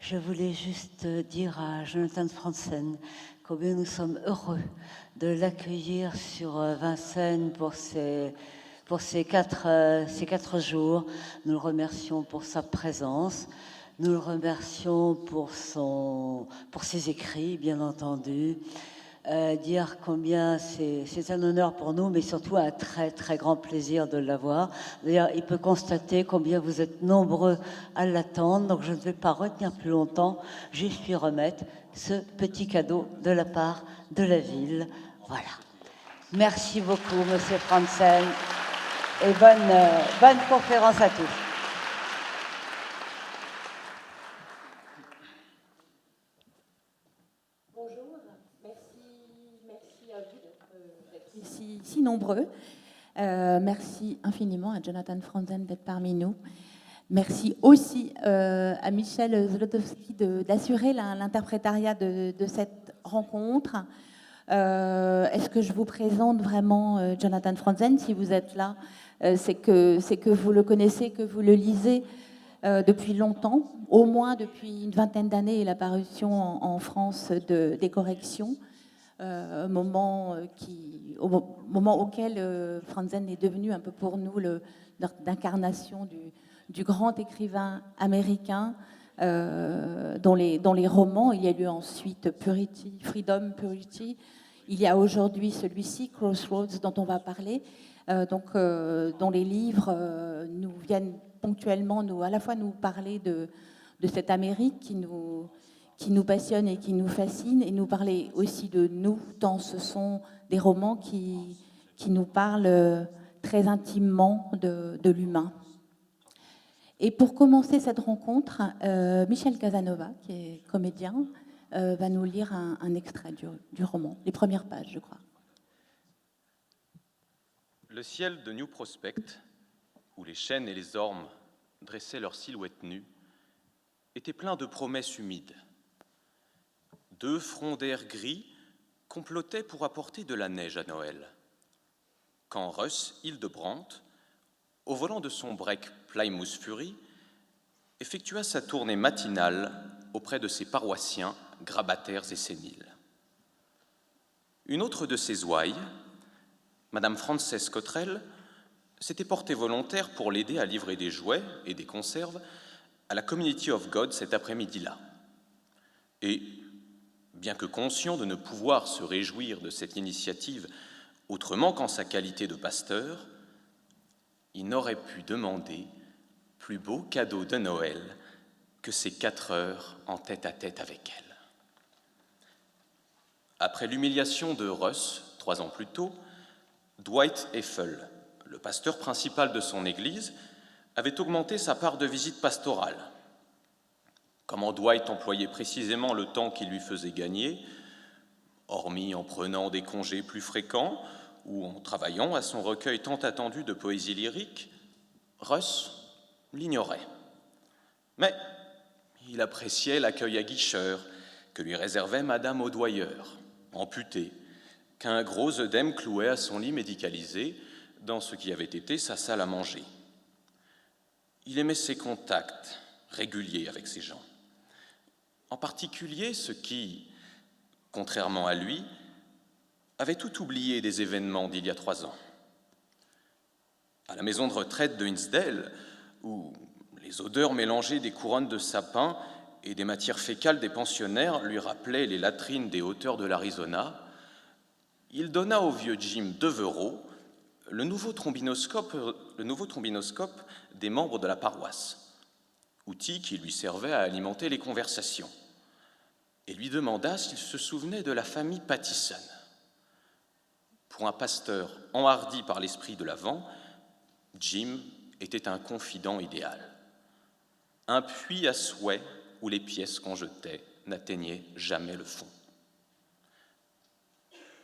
Je voulais juste dire à Jonathan Franzen combien nous sommes heureux de l'accueillir sur Vincennes pour ces 4 jours. Nous le remercions pour sa présence. Nous le remercions pour ses écrits, bien entendu. Dire combien c'est un honneur pour nous, mais surtout un très très grand plaisir de l'avoir. D'ailleurs, il peut constater combien vous êtes nombreux à l'attendre, donc je ne vais pas retenir plus longtemps, juste lui remettre ce petit cadeau de la part de la ville. Voilà. Merci beaucoup, Monsieur Franzen, et bonne conférence à tous. Si nombreux. Merci infiniment à Jonathan Franzen d'être parmi nous. Merci aussi à Michel Zlotowski d'assurer l'interprétariat de cette rencontre. Est-ce que je vous présente vraiment Jonathan Franzen? Si vous êtes là, c'est que vous le connaissez, que vous le lisez depuis longtemps, au moins depuis une vingtaine d'années, et la parution en France des corrections. Au moment auquel Franzen est devenu un peu pour nous l'incarnation du grand écrivain américain, dont les romans, il y a eu ensuite Purity, Freedom, Purity, il y a aujourd'hui celui-ci, Crossroads, dont on va parler, dont les livres nous viennent ponctuellement à la fois nous parler de cette Amérique qui nous passionne et qui nous fascine, et nous parler aussi de nous, tant ce sont des romans qui nous parlent très intimement de l'humain. Et pour commencer cette rencontre, Michel Casanova, qui est comédien, va nous lire un extrait du roman, les premières pages, je crois. Le ciel de New Prospect, où les chênes et les ormes dressaient leurs silhouettes nues, était plein de promesses humides. 2 fronts d'air gris complotaient pour apporter de la neige à Noël. Quand Russ Hildebrandt, au volant de son break Plymouth Fury, effectua sa tournée matinale auprès de ses paroissiens grabataires et séniles. Une autre de ses ouailles, Madame Frances Cottrell, s'était portée volontaire pour l'aider à livrer des jouets et des conserves à la Community of God cet après-midi-là. Et, bien que conscient de ne pouvoir se réjouir de cette initiative autrement qu'en sa qualité de pasteur, il n'aurait pu demander plus beau cadeau de Noël que ces 4 heures en tête-à-tête avec elle. Après l'humiliation de Russ, 3 ans plus tôt, Dwight Eiffel, le pasteur principal de son église, avait augmenté sa part de visite pastorale. Comment Dwight employait précisément le temps qu'il lui faisait gagner, hormis en prenant des congés plus fréquents ou en travaillant à son recueil tant attendu de poésie lyrique, Russ l'ignorait. Mais il appréciait l'accueil aguicheur que lui réservait Madame Audoyeur, amputée, qu'un gros œdème clouait à son lit médicalisé dans ce qui avait été sa salle à manger. Il aimait ses contacts réguliers avec ces gens, en particulier ceux qui, contrairement à lui, avaient tout oublié des événements d'il y a 3 ans. À la maison de retraite de Hinsdale, où les odeurs mélangées des couronnes de sapin et des matières fécales des pensionnaires lui rappelaient les latrines des hauteurs de l'Arizona, il donna au vieux Jim Devereaux le nouveau trombinoscope des membres de la paroisse, outil qui lui servait à alimenter les conversations, et lui demanda s'il se souvenait de la famille Pattison. Pour un pasteur enhardi par l'esprit de l'Avent, Jim était un confident idéal, un puits à souhait où les pièces qu'on jetait n'atteignaient jamais le fond.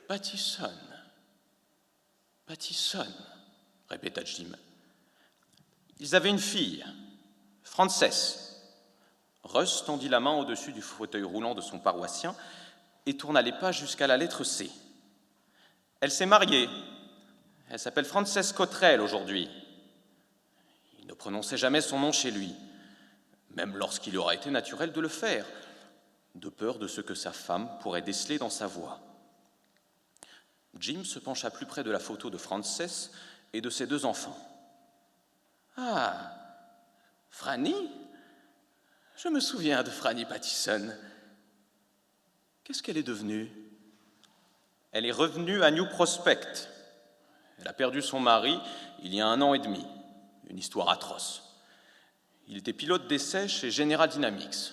Pattison, répéta Jim. Ils avaient une fille, Frances. Russ tendit la main au-dessus du fauteuil roulant de son paroissien et tourna les pages jusqu'à la lettre C. Elle s'est mariée. Elle s'appelle Frances Cottrell aujourd'hui. Il ne prononçait jamais son nom chez lui, même lorsqu'il aura été naturel de le faire, de peur de ce que sa femme pourrait déceler dans sa voix. Jim se pencha plus près de la photo de Frances et de ses 2 enfants. « Ah, Franny ? Je me souviens de Franny Pattison. Qu'est-ce qu'elle est devenue ? Elle est revenue à New Prospect. Elle a perdu son mari il y a 1 an et demi. Une histoire atroce. Il était pilote d'essai chez General Dynamics.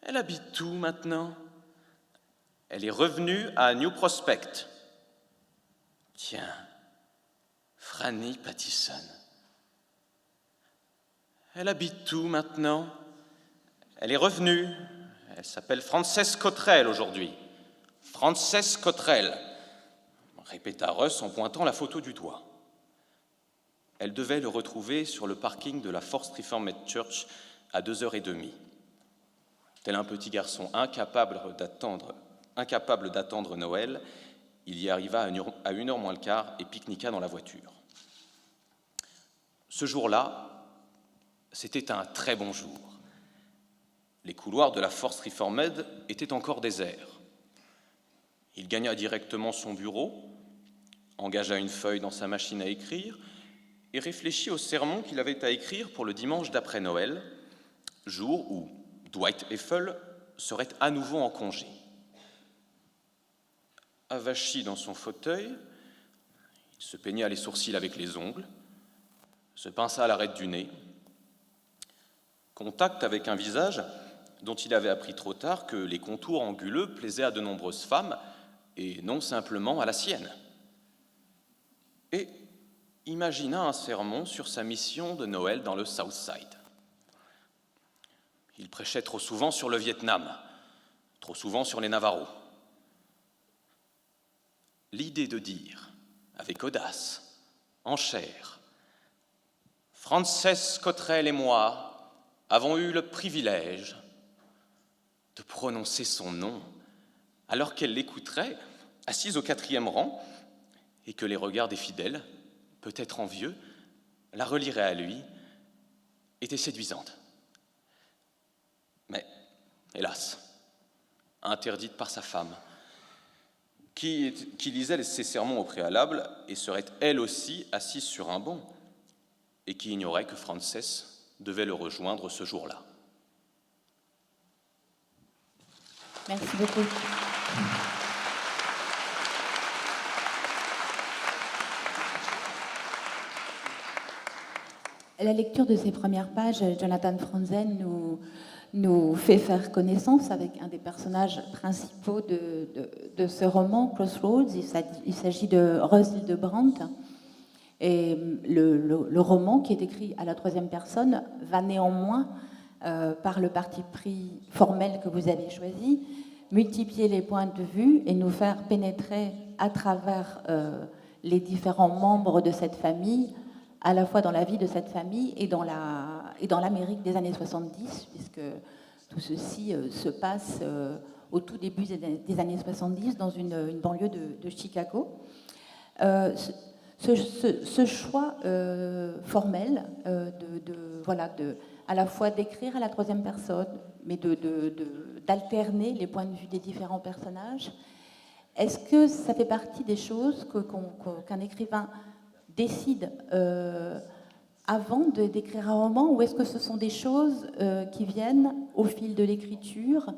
Elle habite où maintenant ? Elle est revenue à New Prospect. Tiens, Franny Pattison. Elle habite où maintenant ? Elle est revenue. Elle s'appelle Frances Cottrell aujourd'hui. Frances Cottrell, répéta Russ en pointant la photo du doigt. Elle devait le retrouver sur le parking de la First Reformed Church à 2h30. Tel un petit garçon incapable d'attendre Noël, il y arriva à 1h moins le quart et pique-niqua dans la voiture. Ce jour-là, c'était un très bon jour. Les couloirs de la First Reformed étaient encore déserts. Il gagna directement son bureau, engagea une feuille dans sa machine à écrire et réfléchit au sermon qu'il avait à écrire pour le dimanche d'après Noël, jour où Dwight Eiffel serait à nouveau en congé. Avachi dans son fauteuil, il se peigna les sourcils avec les ongles, se pinça à l'arête du nez. Contact avec un visage dont il avait appris trop tard que les contours anguleux plaisaient à de nombreuses femmes et non simplement à la sienne. Et imagina un sermon sur sa mission de Noël dans le South Side. Il prêchait trop souvent sur le Vietnam, trop souvent sur les Navajos. L'idée de dire, avec audace, en chair, « Frances Cottrell et moi avons eu le privilège de prononcer son nom alors qu'elle l'écouterait, assise au 4e rang, et que les regards des fidèles, peut-être envieux, la reliraient à lui, était séduisante. Mais, hélas, interdite par sa femme, qui lisait ses sermons au préalable et serait elle aussi assise sur un banc, et qui ignorait que Frances devait le rejoindre ce jour-là. Merci beaucoup. La lecture de ces premières pages, Jonathan Franzen nous fait faire connaissance avec un des personnages principaux de ce roman, Crossroads. Il s'agit de Russ Hildebrandt. Et le roman, qui est écrit à la 3e personne, va néanmoins, par le parti pris formel que vous avez choisi, multiplier les points de vue et nous faire pénétrer à travers les différents membres de cette famille, à la fois dans la vie de cette famille et dans l'Amérique des années 70, puisque tout ceci se passe au tout début des années 70 dans une banlieue de Chicago. Ce choix formel à la fois d'écrire à la 3e personne, mais d'alterner les points de vue des différents personnages, est-ce que ça fait partie des choses qu'un écrivain décide avant d'écrire un roman, ou est-ce que ce sont des choses qui viennent au fil de l'écriture ?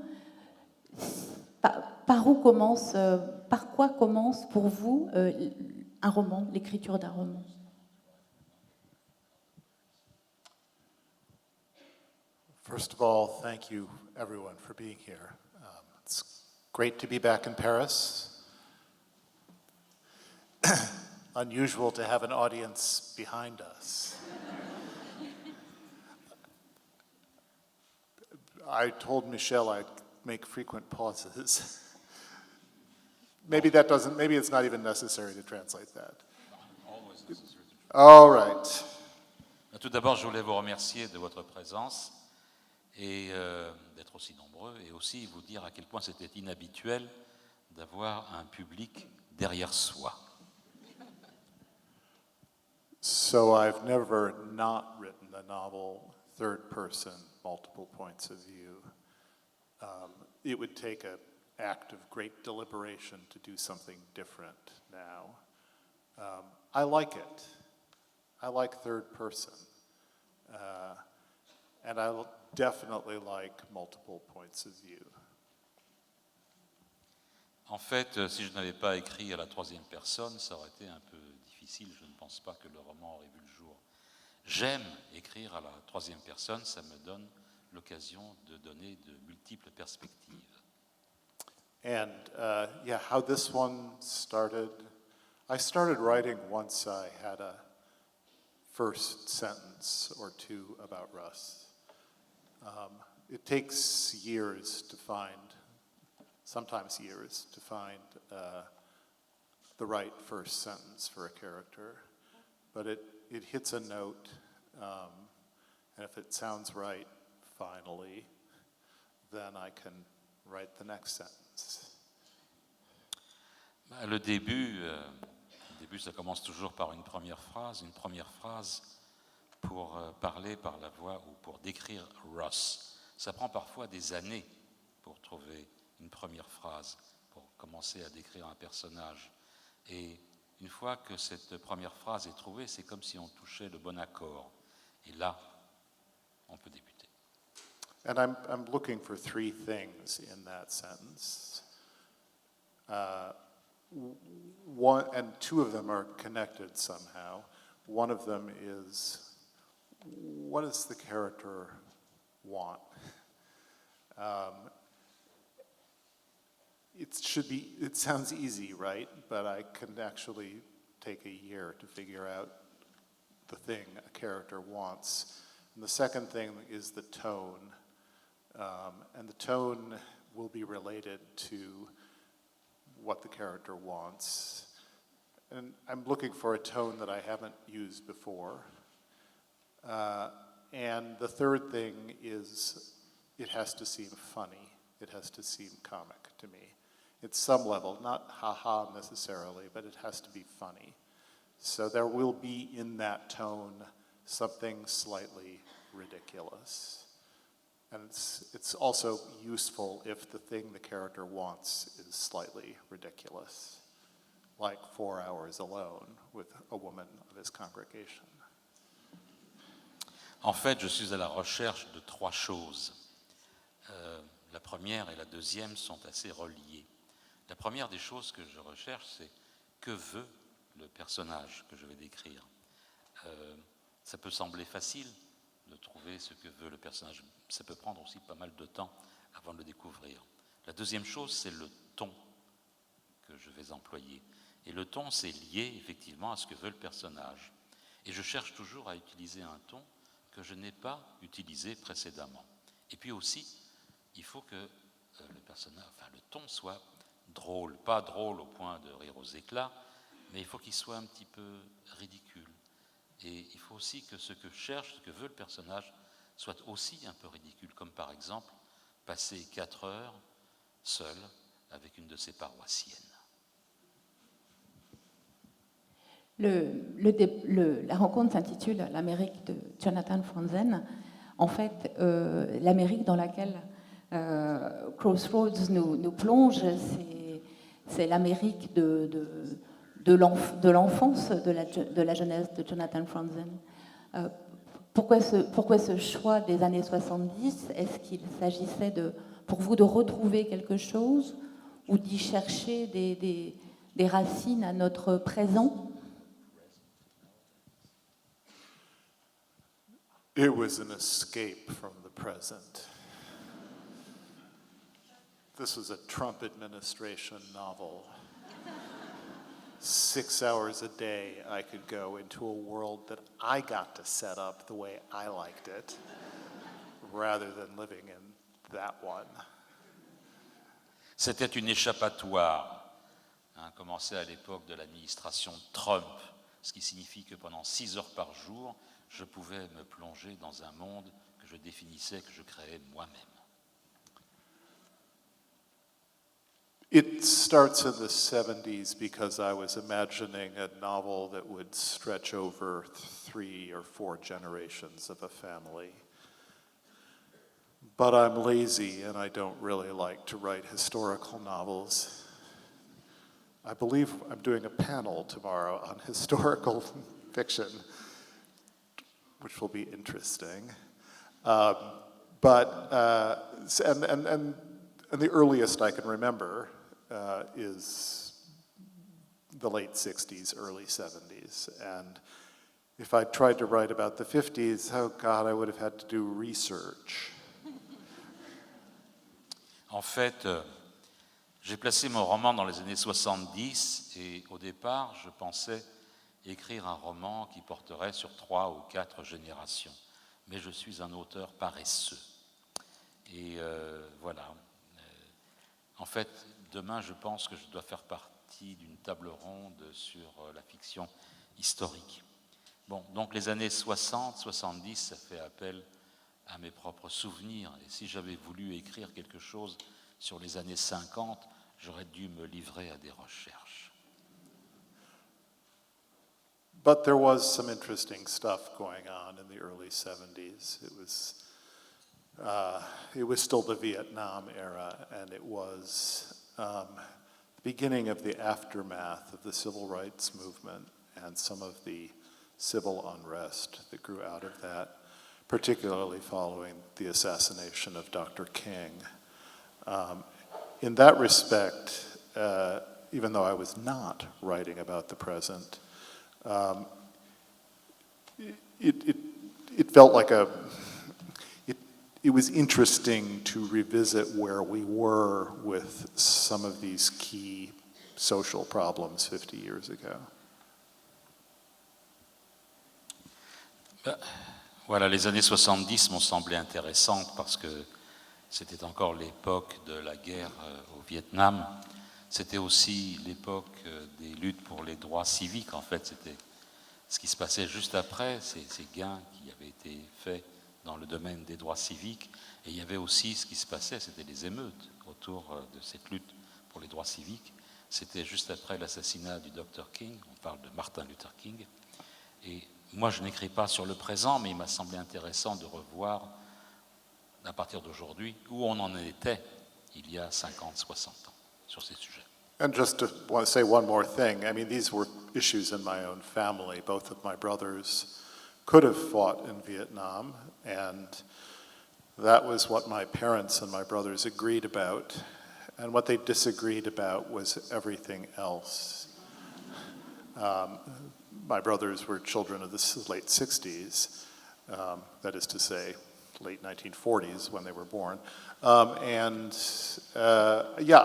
Par quoi commence pour vous un roman, l'écriture d'un roman ? First of all, thank you everyone for being here. It's great to be back in Paris. Unusual to have an audience behind us. I told Michelle I'd make frequent pauses. Maybe it's not even necessary to translate that. Always necessary to translate. All right. Tout d'abord, je voulais vous remercier de votre présence et d'être aussi nombreux, et aussi vous dire à quel point c'était inhabituel d'avoir un public derrière soi. So I've never not written a novel third person, multiple points of view. It would take an act of great deliberation to do something different now. I like it. I like third person. And I definitely like multiple points of view. En fait, si je n'avais pas écrit à la troisième personne, ça aurait été un peu difficile. Je ne pense pas que le roman aurait vu le jour. J'aime écrire à la troisième personne, ça me donne l'occasion de donner de multiples perspectives. And yeah, how this one started, I started writing once I had a first sentence or two about Russ. It takes years to find, sometimes years, to find the right first sentence for a character. But it hits a note, and if it sounds right, finally, then I can write the next sentence. Le début, ça commence toujours par une première phrase pour parler par la voix ou pour décrire Russ. Ça prend parfois des années pour trouver une première phrase, pour commencer à décrire un personnage. Et une fois que cette première phrase est trouvée, c'est comme si on touchait le bon accord. Et là, on peut débuter. And I'm looking for three things in that sentence. One, and two of them are connected somehow. One of them is, what does the character want? It sounds easy, right? But I can actually take a year to figure out the thing a character wants. And the second thing is the tone. And the tone will be related to what the character wants. And I'm looking for a tone that I haven't used before. And the third thing is it has to seem funny. It has to seem comic to me. At some level, not ha-ha necessarily, but it has to be funny. So there will be in that tone something slightly ridiculous. And it's also useful if the thing the character wants is slightly ridiculous, like 4 hours alone with a woman of his congregation. En fait, je suis à la recherche de trois choses. La première et la deuxième sont assez reliées. La première des choses que je recherche, c'est que veut le personnage que je vais décrire. Ça peut sembler facile de trouver ce que veut le personnage. Ça peut prendre aussi pas mal de temps avant de le découvrir. La deuxième chose, c'est le ton que je vais employer. Et le ton, c'est lié effectivement à ce que veut le personnage. Et je cherche toujours à utiliser un ton que je n'ai pas utilisé précédemment. Et puis aussi, il faut que le ton soit drôle. Pas drôle au point de rire aux éclats, mais il faut qu'il soit un petit peu ridicule. Et il faut aussi que ce que cherche, ce que veut le personnage, soit aussi un peu ridicule, comme par exemple passer 4 heures seul avec une de ses paroissiennes. La rencontre s'intitule « L'Amérique de Jonathan Franzen ». En fait, l'Amérique dans laquelle Crossroads nous plonge, c'est l'Amérique de l'enfance, de la jeunesse de Jonathan Franzen. Pourquoi ce choix des années 70 ? Est-ce qu'il s'agissait pour vous de retrouver quelque chose ou d'y chercher des racines à notre présent ? It was an escape from the present. This was a Trump administration novel. 6 hours a day, I could go into a world that I got to set up the way I liked it, rather than living in that one. C'était une échappatoire, commencée à l'époque de l'administration Trump, ce qui signifie que pendant 6 heures par jour, je pouvais me plonger dans un monde que je définissais, que je créais moi-même. It starts in the 70s because I was imagining a novel that would stretch over 3 or 4 generations of a family. but I'm lazy and I don't really like to write historical novels. I believe I'm doing a panel tomorrow on historical fiction, which will be interesting. And the earliest I can remember is the late 60s, early 70s. And if I tried to write about the 50s, oh God, I would have had to do research. En fait, j'ai placé mon roman dans les années 70 et au départ, je pensais écrire un roman qui porterait sur 3 ou 4 générations. Mais je suis un auteur paresseux. Et voilà. En fait, demain, je pense que je dois faire partie d'une table ronde sur la fiction historique. Bon, donc les années 60, 70, ça fait appel à mes propres souvenirs. Et si j'avais voulu écrire quelque chose sur les années 50, j'aurais dû me livrer à des recherches. But there was some interesting stuff going on in the early 70s. It was still the Vietnam era, and it was the beginning of the aftermath of the civil rights movement and some of the civil unrest that grew out of that, particularly following the assassination of Dr. King. In that respect, even though I was not writing about the present, it felt like it was interesting to revisit where we were with some of these key social problems 50 years ago. Voilà, les années 70 m'ont semblé intéressantes parce que c'était encore l'époque de la guerre au Vietnam. C'était aussi l'époque des luttes pour les droits civiques. En fait, c'était ce qui se passait juste après, ces gains qui avaient été faits dans le domaine des droits civiques. Et il y avait aussi ce qui se passait, c'était les émeutes autour de cette lutte pour les droits civiques. C'était juste après l'assassinat du Dr. King, on parle de Martin Luther King. Et moi, je n'écris pas sur le présent, mais il m'a semblé intéressant de revoir, à partir d'aujourd'hui, où on en était il y a 50, 60 ans sur ces sujets. And just to say one more thing, I mean, these were issues in my own family. Both of my brothers could have fought in Vietnam, and that was what my parents and my brothers agreed about. And what they disagreed about was everything else. My brothers were children of the late 60s, that is to say, late 1940s when they were born. I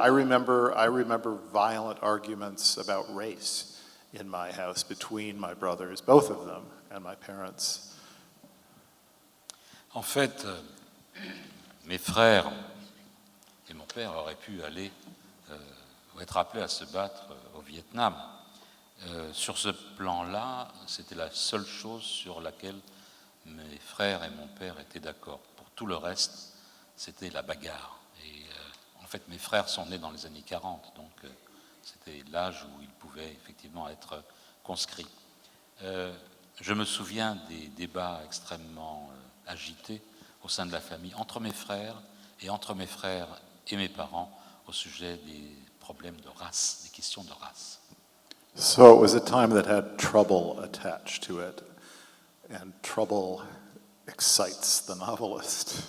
remember violent arguments about race in my house between my brothers, both of them, and my parents. En fait, mes frères et mon père auraient pu aller ou être appelés à se battre au Vietnam. Sur ce plan-là, c'était la seule chose sur laquelle mes frères et mon père étaient d'accord. Pour tout le reste, c'était la bagarre. Et en fait, mes frères sont nés dans les années 40, donc c'était l'âge où ils pouvaient effectivement être conscrits. Je me souviens des débats extrêmement agités au sein de la famille, entre mes frères et mes parents, au sujet des problèmes de race, des questions de race. So it was a time that had trouble attached to it, and trouble excites the novelist.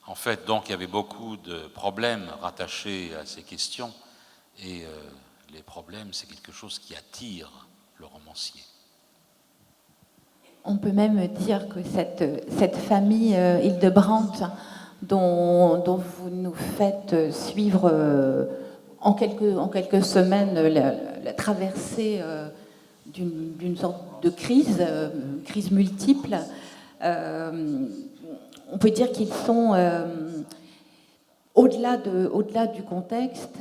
En fait, donc, il y avait beaucoup de problèmes rattachés à ces questions, et les problèmes, c'est quelque chose qui attire le romancier. On peut même dire que cette famille Hildebrandt, dont vous nous faites suivre en quelques semaines la traversée d'une sorte de crise multiple, on peut dire qu'ils sont, au-delà du contexte,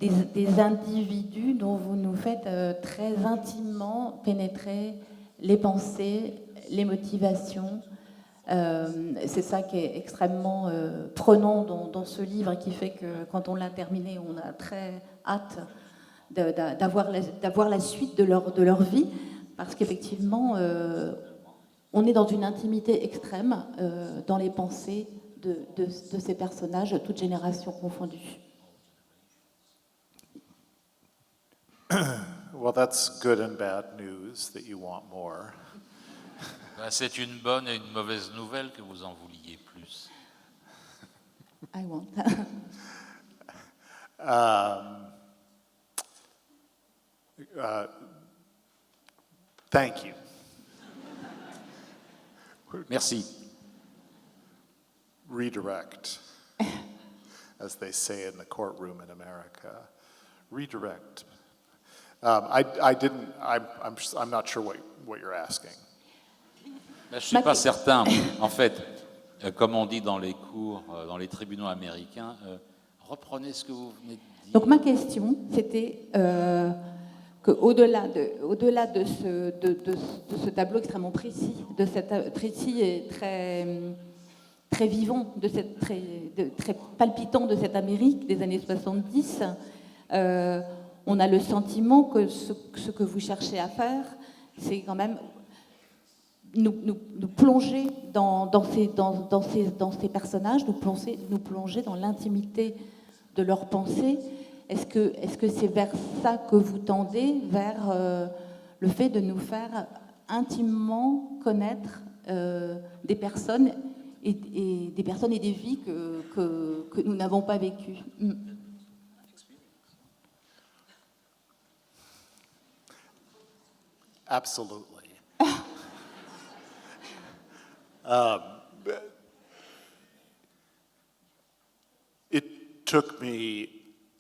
des individus dont vous nous faites très intimement pénétrer les pensées, les motivations. C'est ça qui est extrêmement prenant dans ce livre et qui fait que quand on l'a terminé, on a très hâte d'avoir la suite de leur vie, parce qu'effectivement, on est dans une intimité extrême dans les pensées de ces personnages, toutes générations confondues. Well, that's good and bad news that you want more. Ben, c'est une bonne et une mauvaise nouvelle que vous en vouliez plus. I want. Thank you. Merci. Redirect, as they say in the courtroom in America. Redirect. I'm not sure what you're asking. Ben, je ne suis pas certain. En fait, comme on dit dans les cours, dans les tribunaux américains, reprenez ce que vous venez de dire. Donc ma question, c'était qu'au-delà de ce tableau extrêmement précis, de cet précis et très vivant, très palpitant de cette Amérique des années 70, on a le sentiment que ce que vous cherchez à faire, c'est quand même nous plonger dans ces personnages, nous plonger dans l'intimité de leurs pensées. Est-ce que c'est vers ça que vous tendez, vers le fait de nous faire intimement connaître des personnes et des vies que nous n'avons pas vécues? Absolutely. It took me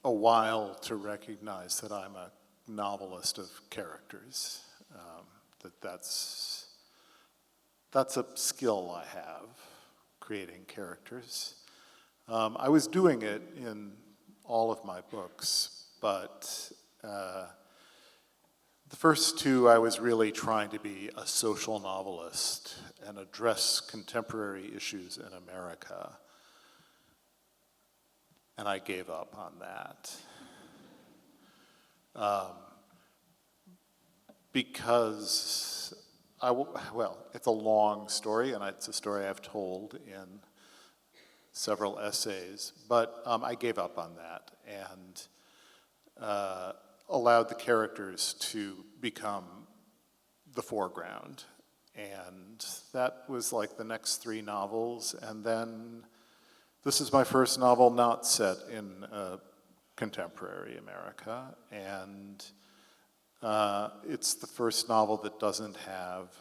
a while to recognize that I'm a novelist of characters, that's a skill I have, creating characters. I was doing it in all of my books, but the first two, I was really trying to be a social novelist and address contemporary issues in America. And I gave up on that. Because, well, it's a long story, and it's a story I've told in several essays, but I gave up on that and allowed the characters to become the foreground. And that was like the next three novels. And then this is my first novel not set in contemporary America. And it's the first novel that doesn't have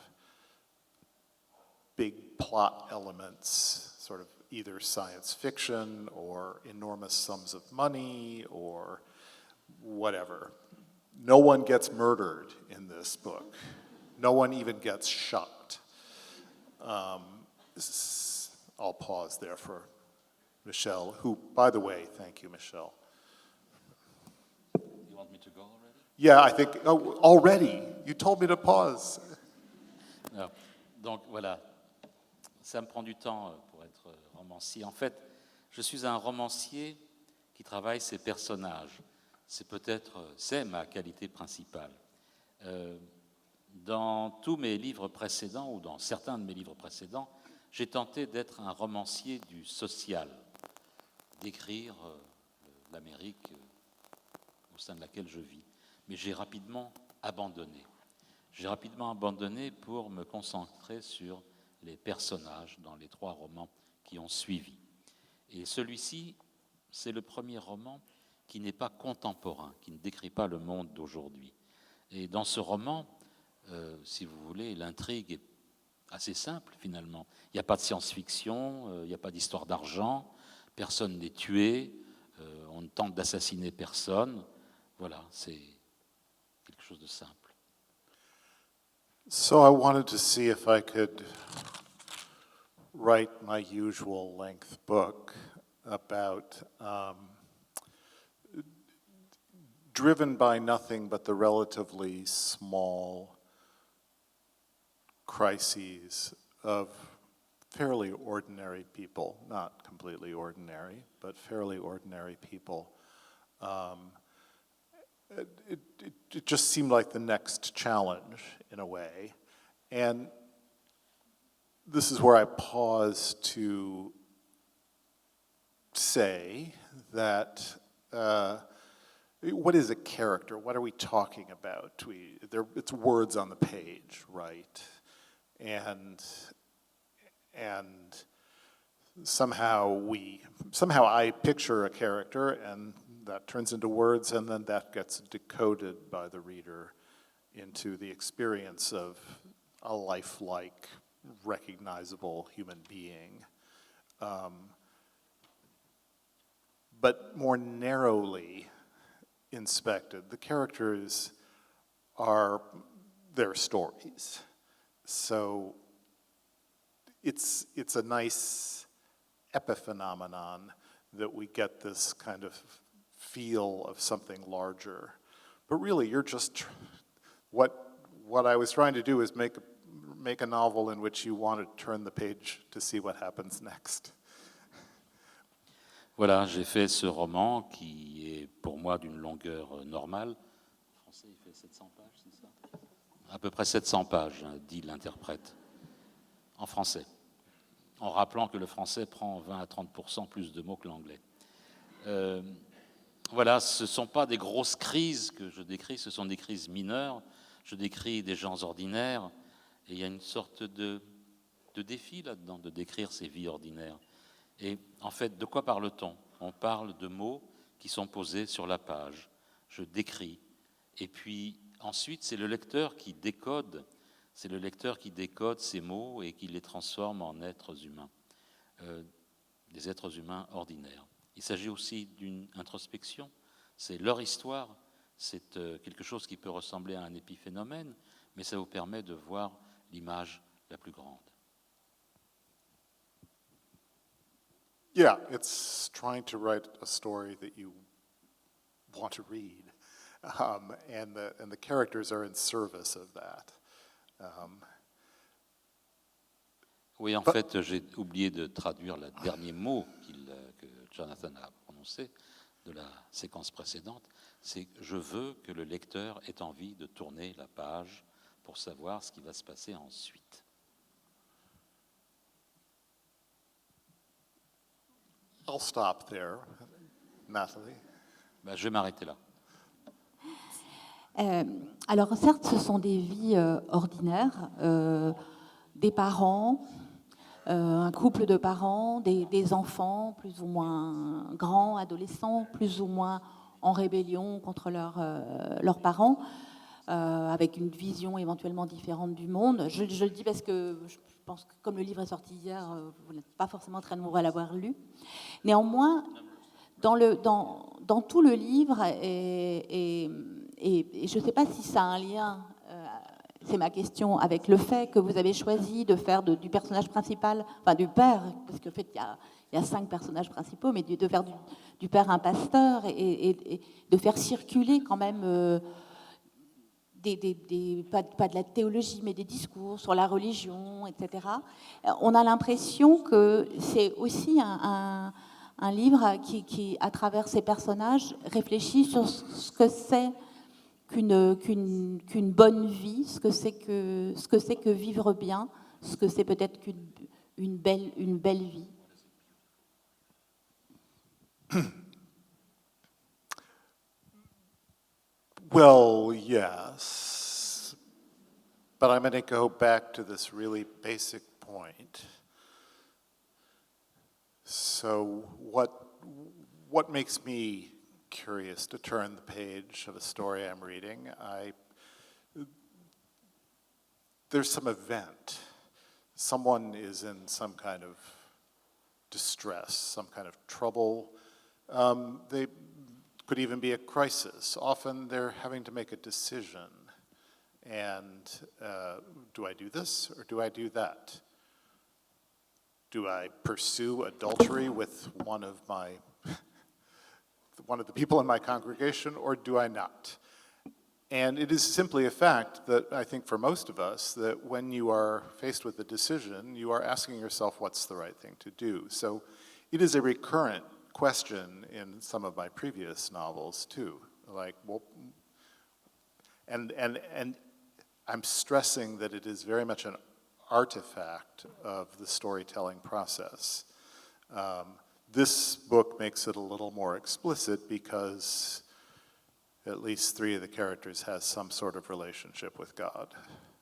big plot elements, sort of either science fiction or enormous sums of money or whatever. No one gets murdered in this book. No one even gets shot. I'll pause there for Michelle, who, by the way, thank you, Michelle. You want me to go already? Yeah, I think, oh, already? You told me to pause. Non. Donc voilà, ça me prend du temps pour être romancier. En fait, je suis un romancier qui travaille ses personnages. C'est ma qualité principale. Dans tous mes livres précédents, ou dans certains de mes livres précédents, j'ai tenté d'être un romancier du social, d'écrire l'Amérique au sein de laquelle je vis. Mais j'ai rapidement abandonné. J'ai rapidement abandonné pour me concentrer sur les personnages dans les 3 romans qui ont suivi. Et celui-ci, c'est le premier roman qui n'est pas contemporain, qui ne décrit pas le monde d'aujourd'hui. Et dans ce roman, si vous voulez, l'intrigue est assez simple finalement. Il n'y a pas de science-fiction, il n'y a pas d'histoire d'argent, personne n'est tué, on ne tente d'assassiner personne. Voilà, c'est quelque chose de simple. So I wanted to see if I could write my usual length book about driven by nothing but the relatively small crises of fairly ordinary people, not completely ordinary, but fairly ordinary people. It just seemed like the next challenge in a way. And this is where I pause to say that what is a character? What are we talking about? It's words on the page, right? And somehow I picture a character, and that turns into words, and then that gets decoded by the reader into the experience of a lifelike, recognizable human being. But more narrowly inspected, the characters are their stories. So it's a nice epiphenomenon that we get this kind of feel of something larger. But really, you're just, what I was trying to do is make a novel in which you want to turn the page to see what happens next. Voilà, j'ai fait ce roman qui est pour moi d'une longueur normale. En français, il fait 700 pages, c'est ça? À peu près 700 pages, hein, dit l'interprète, en français, en rappelant que le français prend 20 à 30% plus de mots que l'anglais. Voilà, ce ne sont pas des grosses crises que je décris, ce sont des crises mineures. Je décris des gens ordinaires, et il y a une sorte de défi là-dedans, de décrire ces vies ordinaires. Et en fait, de quoi parle-t-on? On parle de mots qui sont posés sur la page. Je décris. Et puis ensuite, c'est le lecteur qui décode. C'est le lecteur qui décode ces mots et qui les transforme en êtres humains, des êtres humains ordinaires. Il s'agit aussi d'une introspection. C'est leur histoire. C'est quelque chose qui peut ressembler à un épiphénomène, mais ça vous permet de voir l'image la plus grande. Yeah, it's trying to write a story that you want to read, and the characters are in service of that. Oui, en fait, j'ai oublié de traduire le dernier mot que Jonathan a prononcé de la séquence précédente. C'est « je veux que le lecteur ait envie de tourner la page pour savoir ce qui va se passer ensuite ». I'll stop there, Nathalie. Ben, je vais m'arrêter là. Alors certes, ce sont des vies ordinaires, des parents, un couple de parents, des enfants plus ou moins grands, adolescents, plus ou moins en rébellion contre leurs parents, avec une vision éventuellement différente du monde. Je le dis parce que je pense que comme le livre est sorti hier, vous n'êtes pas forcément très nombreux à l'avoir lu. Néanmoins, dans tout le livre, et je ne sais pas si ça a un lien, c'est ma question, avec le fait que vous avez choisi de faire du personnage principal, enfin du père, parce qu'en fait il y a 5 personnages principaux, mais de faire du père un pasteur et de faire circuler quand même pas de la théologie, mais des discours sur la religion, etc. On a l'impression que c'est aussi un livre qui, à travers ses personnages, réfléchit sur ce que c'est qu'une bonne vie, ce que c'est que vivre bien, ce que c'est peut-être qu'une belle vie. Well, yes, but I'm going to go back to this really basic point. So what makes me curious to turn the page of a story I'm reading? There's some event. Someone is in some kind of distress, some kind of trouble. They could even be a crisis. Often they're having to make a decision. And do I do this or do I do that? Do I pursue adultery with one of the people in my congregation, or do I not? And it is simply a fact that I think for most of us, that when you are faced with a decision, you are asking yourself what's the right thing to do. So it is a recurrent question in some of my previous novels too. Like, well, and I'm stressing that it is very much an artifact of the storytelling process. This book makes it a little more explicit because at least 3 of the characters has some sort of relationship with God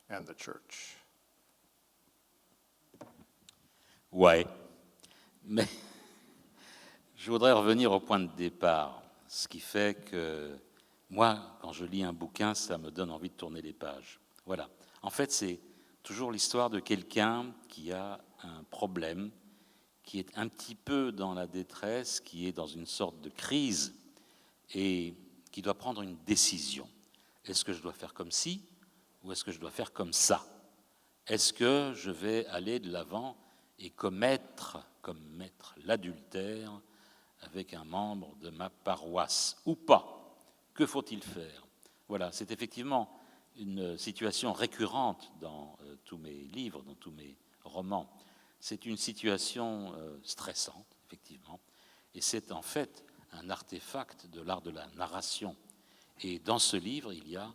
and the church. Ouais, mais je voudrais revenir au point de départ, ce qui fait que moi, quand je lis un bouquin, ça me donne envie de tourner les pages. Voilà. En fait, c'est toujours l'histoire de quelqu'un qui a un problème, qui est un petit peu dans la détresse, qui est dans une sorte de crise et qui doit prendre une décision. Est-ce que je dois faire comme ci ou est-ce que je dois faire comme ça? Est-ce que je vais aller de l'avant et commettre l'adultère avec un membre de ma paroisse ou pas? Que faut-il faire? Voilà, c'est effectivement une situation récurrente dans tous mes livres, dans tous mes romans. C'est une situation stressante, effectivement, et c'est en fait un artefact de l'art de la narration. Et dans ce livre, il y a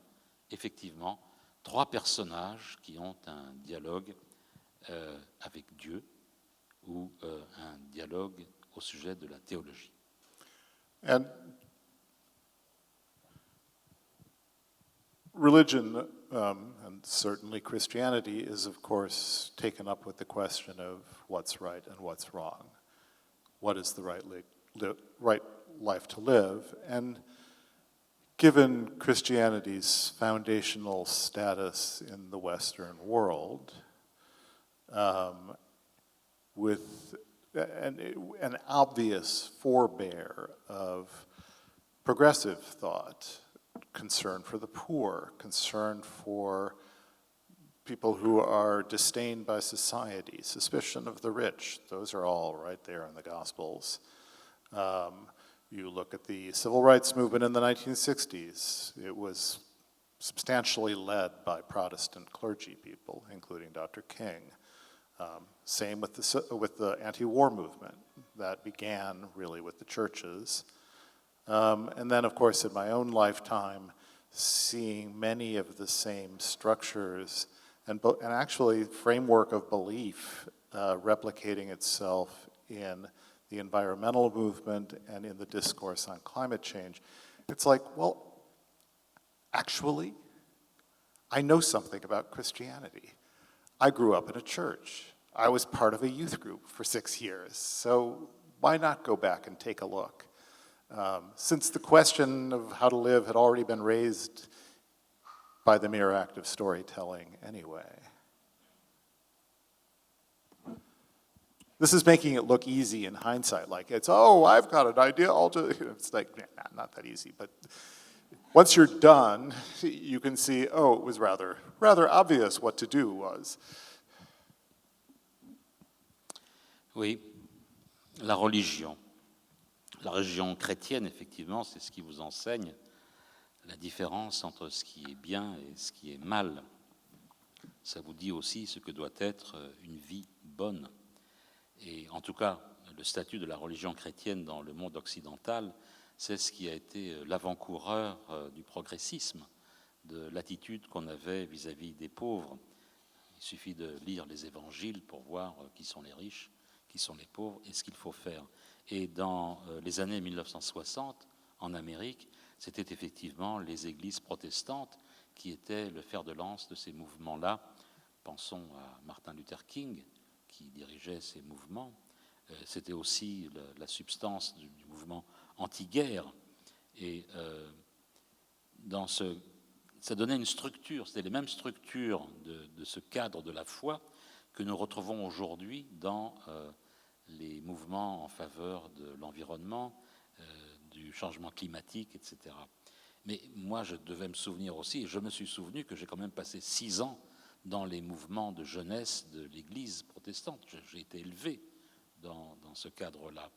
effectivement 3 personnages qui ont un dialogue avec Dieu ou un dialogue au sujet de la théologie. And religion, and certainly Christianity, is of course taken up with the question of what's right and what's wrong. What is the right life to live? And given Christianity's foundational status in the Western world, with an obvious forebear of progressive thought, concern for the poor, concern for people who are disdained by society, suspicion of the rich. Those are all right there in the Gospels. You look at the civil rights movement in the 1960s. It was substantially led by Protestant clergy people, including Dr. King. Same with the anti-war movement that began really with the churches. And then, of course, in my own lifetime, seeing many of the same structures and actually framework of belief replicating itself in the environmental movement and in the discourse on climate change. It's like, well, actually, I know something about Christianity. I grew up in a church. I was part of a youth group for 6 years. So why not go back and take a look? Since the question of how to live had already been raised by the mere act of storytelling anyway. This is making it look easy in hindsight, like it's, oh, I've got an idea, I'll just, it's like, nah, not that easy, but once you're done, you can see, oh, it was rather obvious what to do was. Oui, la religion. La religion chrétienne, effectivement, c'est ce qui vous enseigne la différence entre ce qui est bien et ce qui est mal. Ça vous dit aussi ce que doit être une vie bonne. Et en tout cas, le statut de la religion chrétienne dans le monde occidental, c'est ce qui a été l'avant-coureur du progressisme, de l'attitude qu'on avait vis-à-vis des pauvres. Il suffit de lire les évangiles pour voir qui sont les riches, qui sont les pauvres et ce qu'il faut faire. Et dans les années 1960, en Amérique, c'était effectivement les églises protestantes qui étaient le fer de lance de ces mouvements-là. Pensons à Martin Luther King, qui dirigeait ces mouvements. C'était aussi la substance du mouvement anti-guerre. Et ça donnait une structure, c'était les mêmes structures de ce cadre de la foi que nous retrouvons aujourd'hui dans les mouvements en faveur de l'environnement, du changement climatique, etc. Mais moi, je devais me souvenir aussi, et je me suis souvenu que j'ai quand même passé 6 ans dans les mouvements de jeunesse de l'Église protestante. J'ai été élevé dans ce cadre-là.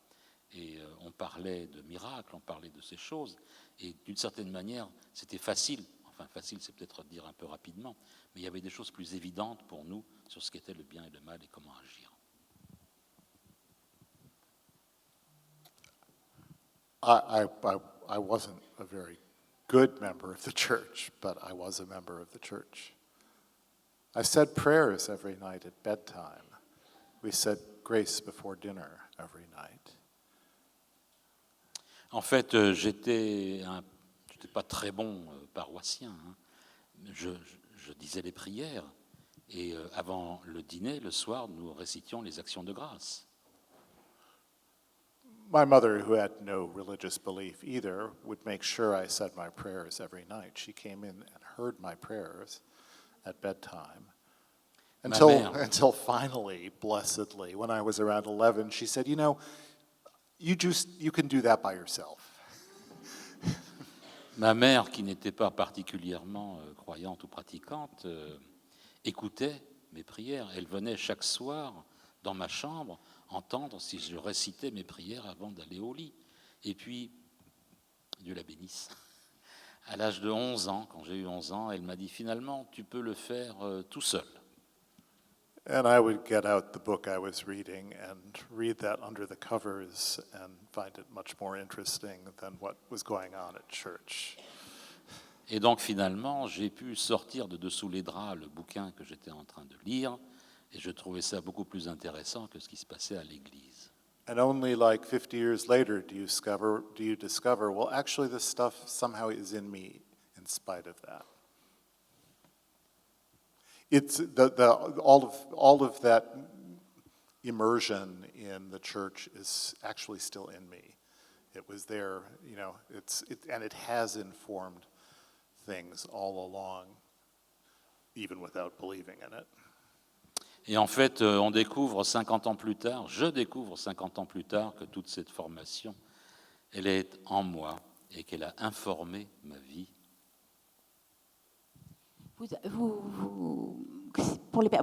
Et on parlait de miracles, on parlait de ces choses. Et d'une certaine manière, c'était facile. Enfin, facile, c'est peut-être dire un peu rapidement. Mais il y avait des choses plus évidentes pour nous sur ce qu'était le bien et le mal et comment agir. I wasn't a very good member of the church, but I was a member of the church. I said prayers every night at bedtime. We said grace before dinner every night. En fait, j'étais pas très bon paroissien. Hein. Je disais les prières et avant le dîner, le soir, nous récitions les actions de grâce. My mother, who had no religious belief either, would make sure I said my prayers every night. She came in and heard my prayers at bedtime. Until finally, blessedly, when I was around 11, she said, you know, you can do that by yourself. Ma mère, qui n'était pas particulièrement croyante ou pratiquante, écoutait mes prières. Elle venait chaque soir dans ma chambre entendre si je récitais mes prières avant d'aller au lit. Et puis, Dieu la bénisse, à l'âge de 11 ans, quand j'ai eu 11 ans, elle m'a dit finalement, tu peux le faire tout seul. And I would get out the book I was reading and read that under the covers and find it much more interesting than what was going on at church. Et donc finalement, j'ai pu sortir de dessous les draps le bouquin que j'étais en train de lire, et je trouvais ça beaucoup plus intéressant que ce qui se passait à l'église. And only like 50 years later do you discover, well, actually this stuff somehow is in me in spite of that. It's all of that immersion in the church is actually still in me. It was there, you know, and it has informed things all along, even without believing in it. Et en fait, on découvre 50 ans plus tard, je découvre 50 ans plus tard que toute cette formation, elle est en moi et qu'elle a informé ma vie.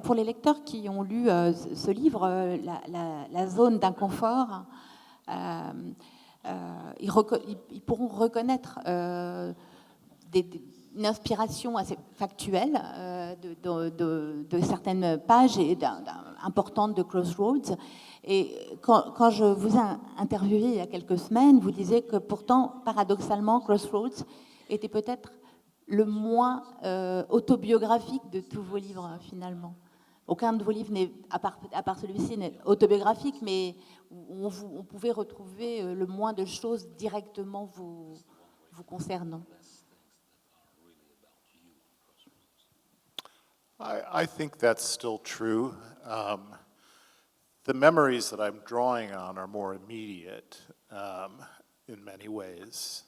Pour les lecteurs qui ont lu ce livre, la zone d'inconfort, ils pourront reconnaître une inspiration assez factuelle de certaines pages importantes de Crossroads. Et quand je vous ai interviewé il y a quelques semaines, vous disiez que pourtant, paradoxalement, Crossroads était peut-être le moins autobiographique de tous vos livres, finalement. Aucun de vos livres, à part celui-ci, n'est autobiographique, mais on pouvait retrouver le moins de choses directement vous concernant. I think that's still true. The memories that I'm drawing on are more immediate in many ways.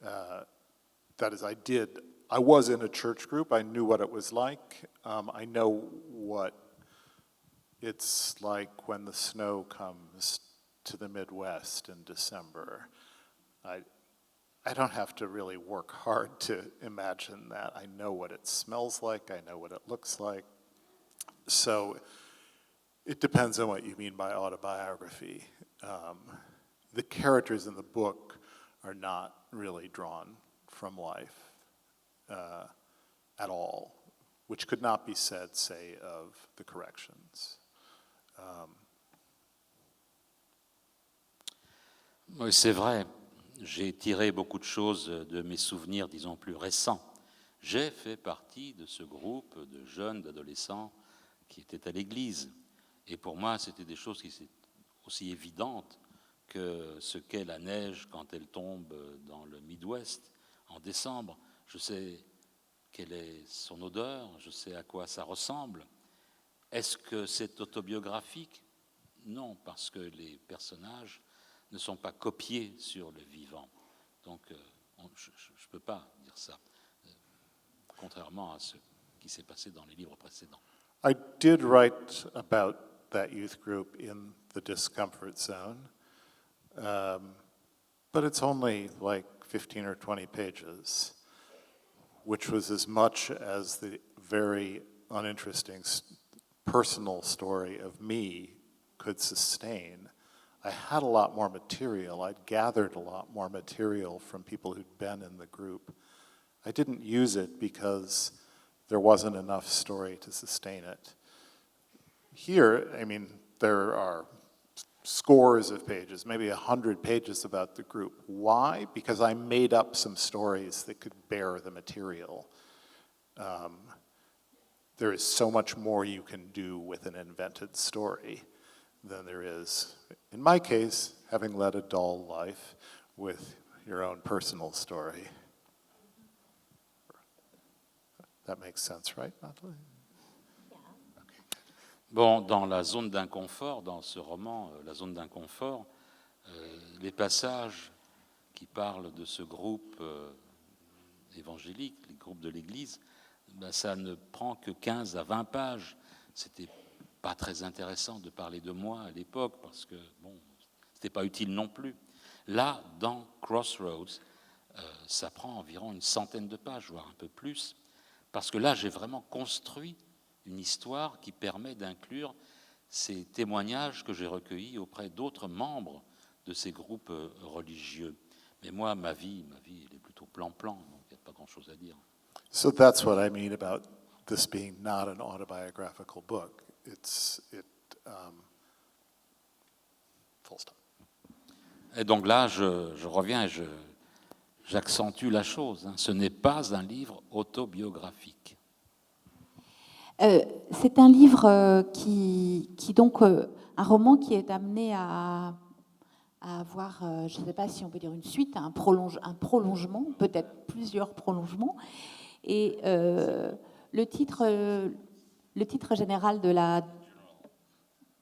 That is, I was in a church group. I knew what it was like. I know what it's like when the snow comes to the Midwest in December. I don't have to really work hard to imagine that. I know what it smells like. I know what it looks like. So it depends on what you mean by autobiography. The characters in the book are not really drawn from life at all, which could not be said, say, of the corrections. Oui, c'est vrai. J'ai tiré beaucoup de choses de mes souvenirs, disons, plus récents. J'ai fait partie de ce groupe de jeunes, d'adolescents qui étaient à l'église. Et pour moi, c'était des choses qui étaient aussi évidentes que ce qu'est la neige quand elle tombe dans le Midwest en décembre. Je sais quelle est son odeur, je sais à quoi ça ressemble. Est-ce que c'est autobiographique? Non, parce que les personnages ne sont pas copiés sur le vivant. Donc, je ne peux pas dire ça, contrairement à ce qui s'est passé dans les livres précédents. I did write about that youth group in The Discomfort Zone, but it's only like 15 or 20 pages, which was as much as the very uninteresting personal story of me could sustain. I had a lot more material. I'd gathered a lot more material from people who'd been in the group. I didn't use it because there wasn't enough story to sustain it. Here, I mean, there are scores of pages, maybe 100 pages about the group. Why? Because I made up some stories that could bear the material. there is so much more you can do with an invented story than there is, in my case, having led a dull life with your own personal story. That makes sense, right, Natalie? Bon, dans la zone d'inconfort, dans ce roman, la zone d'inconfort, les passages qui parlent de ce groupe évangélique, les groupes de l'Église, ben, ça ne prend que 15 à 20 pages. C'était pas très intéressant de parler de moi à l'époque parce que bon, c'était pas utile non plus. Là, dans Crossroads, ça prend environ une centaine de pages, voire un peu plus, parce que là, j'ai vraiment construit une histoire qui permet d'inclure ces témoignages que j'ai recueillis auprès d'autres membres de ces groupes religieux. Mais moi, ma vie, elle est plutôt plan-plan, donc il n'y a pas grand-chose à dire. So that's what I mean about this being not an autobiographical book. Full stop. Et donc là, je reviens et j'accentue la chose. Hein. Ce n'est pas un livre autobiographique. C'est un livre qui donc, un roman qui est amené à avoir, je ne sais pas si on peut dire une suite, un prolongement, peut-être plusieurs prolongements. Et le titre général de la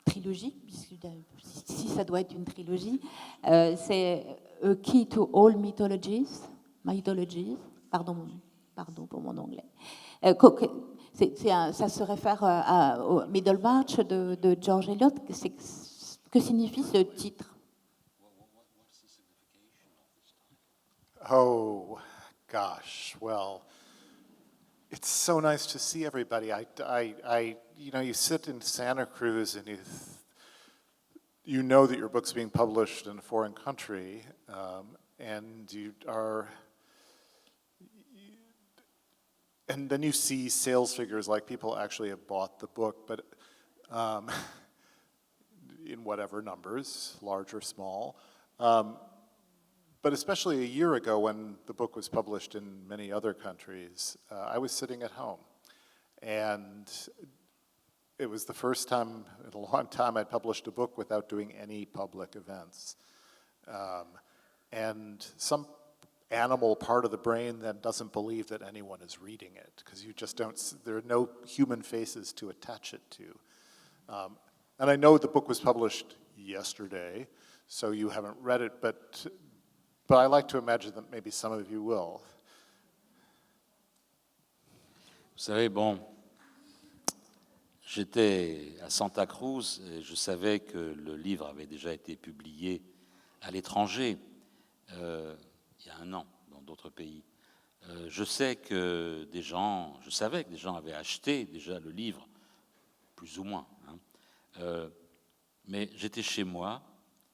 trilogie, si ça doit être une trilogie, c'est A Key to All Mythologies. Pardon pour mon anglais. Ça se réfère au Middlemarch de George Eliot. Que signifie ce titre? Oh, gosh. Well, it's so nice to see everybody. You sit in Santa Cruz and you know that your book's being published in a foreign country, and and then you see sales figures like people actually have bought the book, but in whatever numbers, large or small. But especially a year ago when the book was published in many other countries, I was sitting at home. And it was the first time in a long time I'd published a book without doing any public events. And some animal part of the brain that doesn't believe that anyone is reading it, because you just don't, there are no human faces to attach it to. And I know the book was published yesterday, so you haven't read it, but I like to imagine that maybe some of you will. Vous savez, bon, j'étais à Santa Cruz et je savais que le livre avait déjà été publié à l'étranger il y a un an dans d'autres pays. Je savais que des gens avaient acheté déjà le livre, plus ou moins. Hein. Mais j'étais chez moi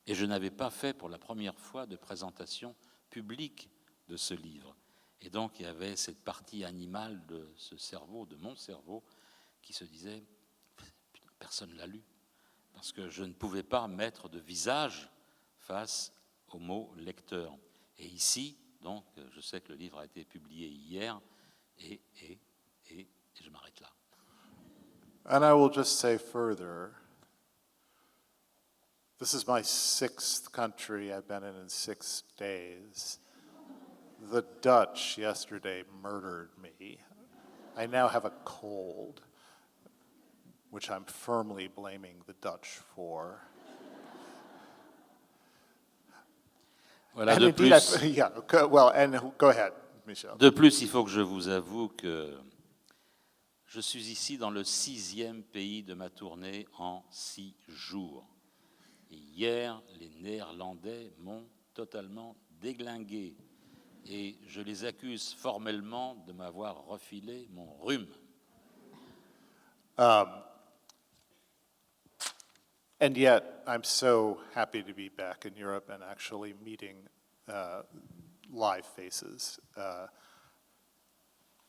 et je n'avais pas fait pour la première fois de présentation publique de ce livre. Et donc il y avait cette partie animale de ce cerveau, de mon cerveau, qui se disait « personne ne l'a lu ». Parce que je ne pouvais pas mettre de visage face au mot lecteur. Et ici, donc, je sais que le livre a été publié hier et je m'arrête là. And I will just say further, this is my 6th country I've been in 6 days. The Dutch yesterday murdered me. I now have a cold, which I'm firmly blaming the Dutch for. Voilà, And de indeed, plus, yeah, well, and go ahead, Michel. de plus, il faut que je vous avoue que je suis ici dans le 6e pays de ma tournée en 6 jours. Et hier, les Néerlandais m'ont totalement déglingué. Et je les accuse formellement de m'avoir refilé mon rhume. And yet, I'm so happy to be back in Europe and actually meeting live faces.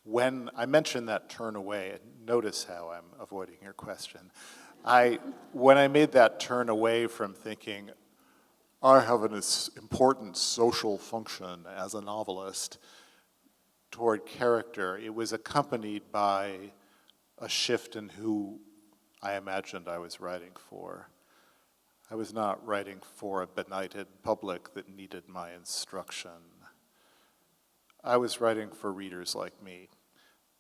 When I mentioned that turn away, and notice how I'm avoiding your question. When I made that turn away from thinking, I have an important social function as a novelist, toward character, it was accompanied by a shift in who I imagined I was writing for. I was not writing for a benighted public that needed my instruction. I was writing for readers like me.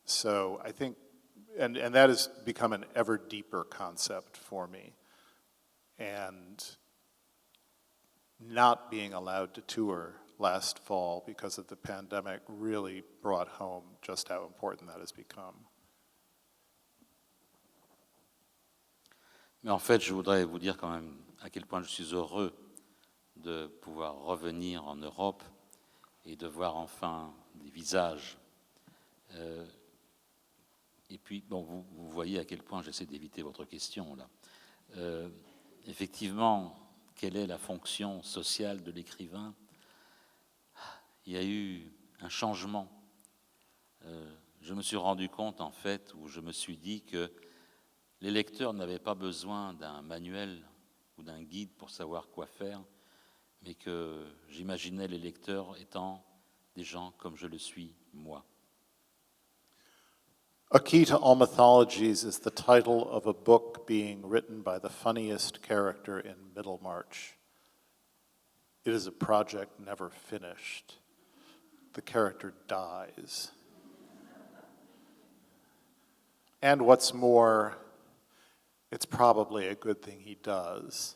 So I think, and that has become an ever deeper concept for me. And not being allowed to tour last fall because of the pandemic really brought home just how important that has become. Mais en fait, je voudrais vous dire quand même à quel point je suis heureux de pouvoir revenir en Europe et de voir enfin des visages. Et puis, bon, vous voyez à quel point j'essaie d'éviter votre question là. Effectivement, quelle est la fonction sociale de l'écrivain? Il y a eu un changement. Je me suis rendu compte, en fait, où je me suis dit que les lecteurs n'avaient pas besoin d'un manuel ou d'un guide pour savoir quoi faire, mais que j'imaginais les lecteurs étant des gens comme je le suis, moi. A Key to All Mythologies is the title of a book being written by the funniest character in Middlemarch. It is a project never finished. The character dies. And what's more, it's probably a good thing he does.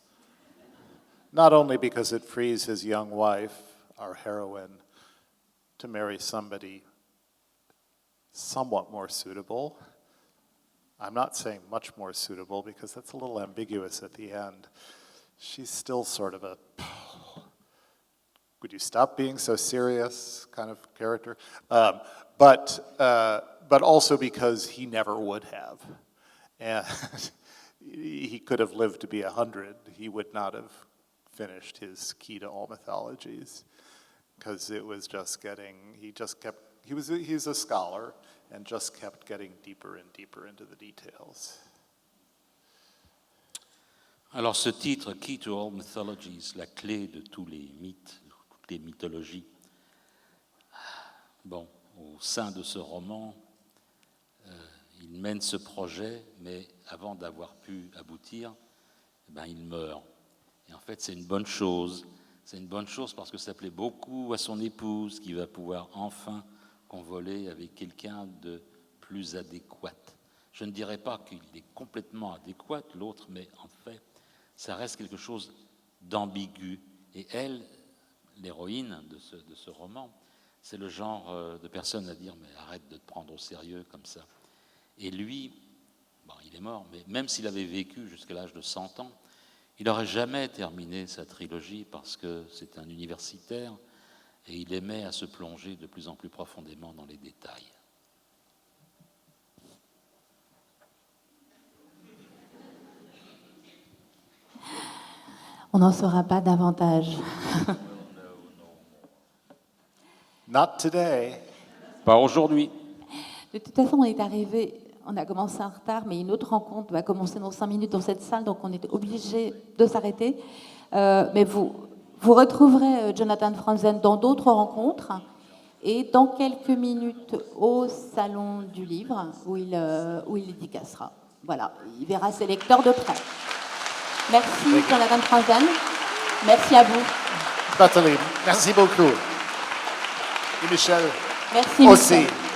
Not only because it frees his young wife, our heroine, to marry somebody somewhat more suitable. I'm not saying much more suitable because that's a little ambiguous at the end. She's still sort of a, would you stop being so serious kind of character? But also because he never would have. And he could have lived to be 100. He would not have finished his Key to All Mythologies because it was just getting, he's a scholar and just kept getting deeper and deeper into the details. Alors ce titre, Key to All Mythologies, la clé de tous les mythes, toutes les mythologies. Bon, au sein de ce roman, il mène ce projet, mais avant d'avoir pu aboutir, il meurt. Et en fait, c'est une bonne chose. C'est une bonne chose parce que ça plaît beaucoup à son épouse qui va pouvoir enfin convoler avec quelqu'un de plus adéquat. Je ne dirais pas qu'il est complètement adéquat, l'autre, mais en fait, ça reste quelque chose d'ambigu. Et elle, l'héroïne de ce roman, c'est le genre de personne à dire « mais arrête de te prendre au sérieux comme ça ». Et lui, il est mort, mais même s'il avait vécu jusqu'à l'âge de 100 ans, il n'aurait jamais terminé sa trilogie parce que c'est un universitaire et il aimait à se plonger de plus en plus profondément dans les détails. On n'en saura pas davantage. Not today. Pas aujourd'hui. De toute façon, on a commencé en retard, mais une autre rencontre va commencer dans 5 minutes dans cette salle, donc on est obligé de s'arrêter. Mais vous retrouverez Jonathan Franzen dans d'autres rencontres et dans quelques minutes au Salon du Livre où il dédicacera. Voilà, il verra ses lecteurs de près. Merci Jonathan Franzen. Merci à vous. Nathalie, merci beaucoup. Et Michel Merci aussi. Michel.